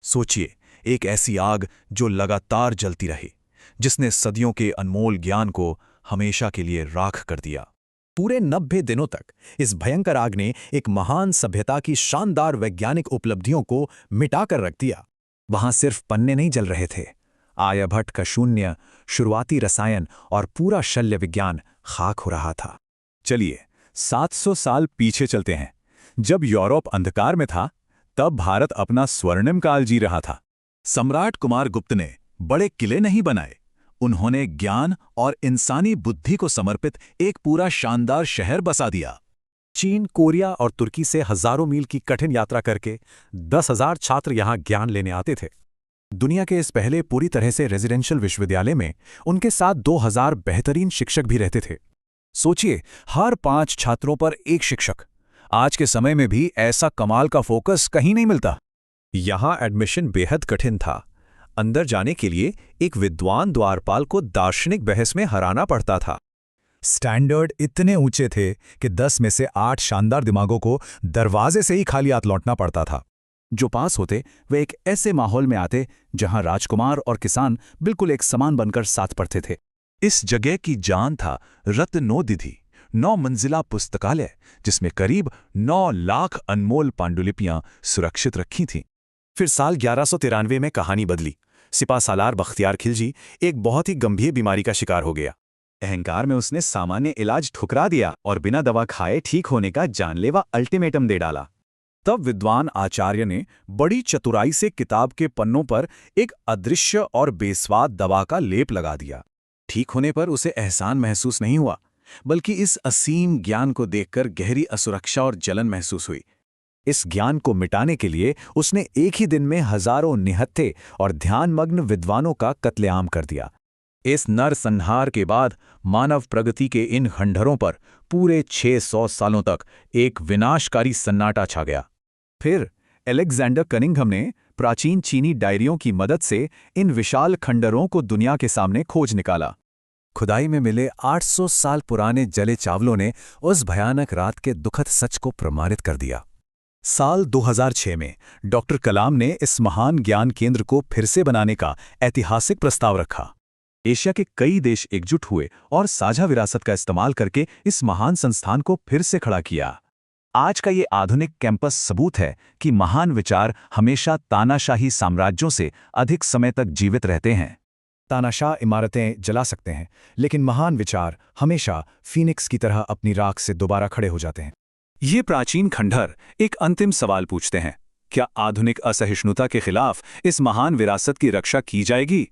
सोचिए, एक ऐसी आग जो लगातार जलती रही, जिसने सदियों के अनमोल ज्ञान को हमेशा के लिए राख कर दिया। पूरे 90 दिनों तक इस भयंकर आग ने एक महान सभ्यता की शानदार वैज्ञानिक उपलब्धियों को मिटाकर रख दिया। वहां सिर्फ पन्ने नहीं जल रहे थे, आर्यभट्ट का शून्य, शुरुआती रसायन और पूरा शल्य विज्ञान खाक हो रहा था। चलिए 700 साल पीछे चलते हैं। जब यूरोप अंधकार में था, तब भारत अपना स्वर्णिम काल जी रहा था। सम्राट कुमार गुप्त ने बड़े किले नहीं बनाए, उन्होंने ज्ञान और इंसानी बुद्धि को समर्पित एक पूरा शानदार शहर बसा दिया। चीन, कोरिया और तुर्की से हजारों मील की कठिन यात्रा करके 10,000 छात्र यहां ज्ञान लेने आते थे। दुनिया के इस पहले पूरी तरह से रेजिडेंशियल विश्वविद्यालय में उनके साथ 2,000 बेहतरीन शिक्षक भी रहते थे। सोचिए, हर 5 छात्रों पर एक शिक्षक। आज के समय में भी ऐसा कमाल का फोकस कहीं नहीं मिलता। यहां एडमिशन बेहद कठिन था। अंदर जाने के लिए एक विद्वान द्वारपाल को दार्शनिक बहस में हराना पड़ता था। स्टैंडर्ड इतने ऊंचे थे कि 10 में से 8 शानदार दिमागों को दरवाजे से ही खाली हाथ लौटना पड़ता था। जो पास होते वे एक ऐसे माहौल में आते जहां राजकुमार और किसान बिल्कुल एक समान बनकर साथ पढ़ते थे। इस जगह की जान था रत्नोनिधि, 9 मंजिला पुस्तकालय, जिसमें करीब 9 लाख अनमोल पांडुलिपियां सुरक्षित रखी थीं। फिर साल 1193 में कहानी बदली। सिपा सालार बख्तियार खिलजी एक बहुत ही गंभीर बीमारी का शिकार हो गया। अहंकार में उसने सामान्य इलाज ठुकरा दिया और बिना दवा खाए ठीक होने का जानलेवा अल्टीमेटम दे डाला। तब विद्वान आचार्य ने बड़ी चतुराई से किताब के पन्नों पर एक अदृश्य और बेस्वाद दवा का लेप लगा दिया। ठीक होने पर उसे एहसान महसूस नहीं हुआ, बल्कि इस असीम ज्ञान को देखकर गहरी असुरक्षा और जलन महसूस हुई। इस ज्ञान को मिटाने के लिए उसने एक ही दिन में हजारों निहत्थे और ध्यानमग्न विद्वानों का कत्लेआम कर दिया। इस नरसंहार के बाद मानव प्रगति के इन खंडहरों पर पूरे 600 सालों तक एक विनाशकारी सन्नाटा छा गया। फिर अलेक्जेंडर कनिंघम ने प्राचीन चीनी डायरियों की मदद से इन विशाल खंडहरों को दुनिया के सामने खोज निकाला। खुदाई में मिले 800 साल पुराने जले चावलों ने उस भयानक रात के दुखद सच को प्रमाणित कर दिया। साल 2006 में डॉक्टर कलाम ने इस महान ज्ञान केंद्र को फिर से बनाने का ऐतिहासिक प्रस्ताव रखा। एशिया के कई देश एकजुट हुए और साझा विरासत का इस्तेमाल करके इस महान संस्थान को फिर से खड़ा किया। आज का ये आधुनिक कैंपस सबूत है कि महान विचार हमेशा तानाशाही साम्राज्यों से अधिक समय तक जीवित रहते हैं। तानाशाह इमारतें जला सकते हैं, लेकिन महान विचार हमेशा फीनिक्स की तरह अपनी राख से दोबारा खड़े हो जाते हैं। ये प्राचीन खंडहर एक अंतिम सवाल पूछते हैं, क्या आधुनिक असहिष्णुता के खिलाफ इस महान विरासत की रक्षा की जाएगी?